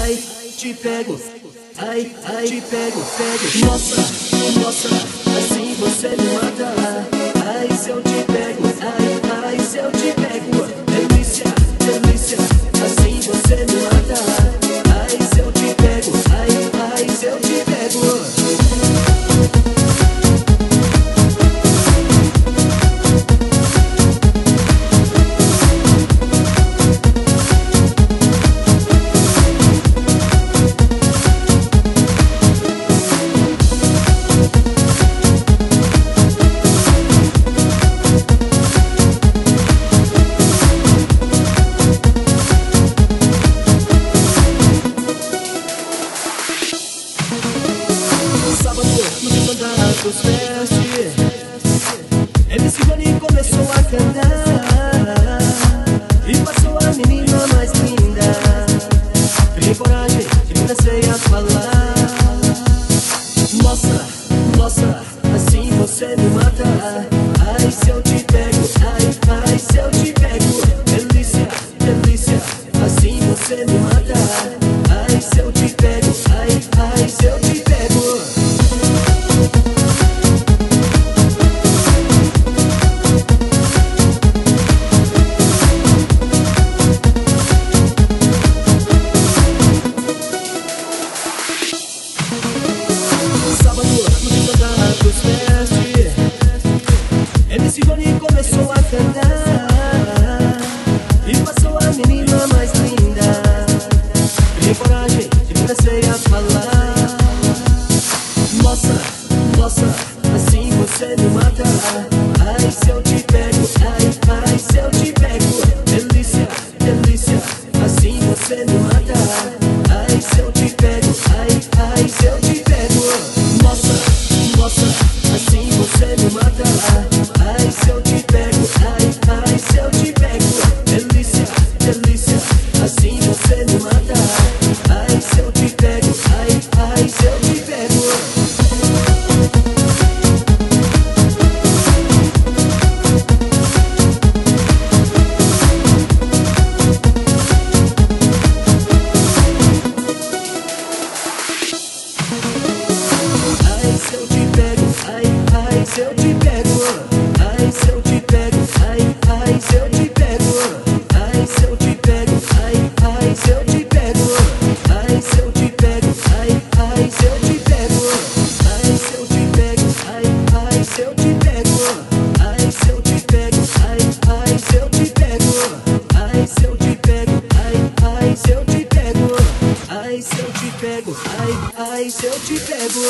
ai, te pego, ai, te pego, pego. Nossa, nossa, assim você me mata. Ai, se eu te pego, ai, se eu te pego. Delícia, delícia, assim você me mata. Ai, se eu te pego, ai, se eu te pego. Sábado, no Fantastos Fest, MC Rony começou a cantar e passou a menina mais linda. Criei coragem e comecei a falar. Nossa, nossa, assim você me mata. Ai, se eu te pego, ai, se eu te pego. Delícia, delícia, assim você me mata. Ai, se eu te pego, ai, se eu te pego. Sábado, no Fantastos Fest, MC Rony começou a cantar e passou a menina mais linda. Criei coragem e comecei a falar. Nossa, nossa, assim você me mata. Ai, se eu te pego, ai, se eu te pego. Delícia, delícia, assim você me mata. Ai, se eu te pego, ai, se eu te pego. Nossa, nossa, assim você me mata. Ai, se eu te pego, ai, se eu te pego. Delícia, delícia, assim você me mata. Ai, se eu te pego, ai, se eu te pego. Ai, se eu te pego, ai, se eu te pego. Ai, se eu te pego, ai, se eu te pego. Ai, se eu te pego, ai, se eu te pego. Ai, se eu te pego, ai, se eu te pego. Ai, se eu te pego, ai, se eu te pego. Ai, se eu te pego, ai, se eu te pego. Ai, se eu te pego, ai, se eu te pego. Ai, se eu te pego, ai, se eu te pego.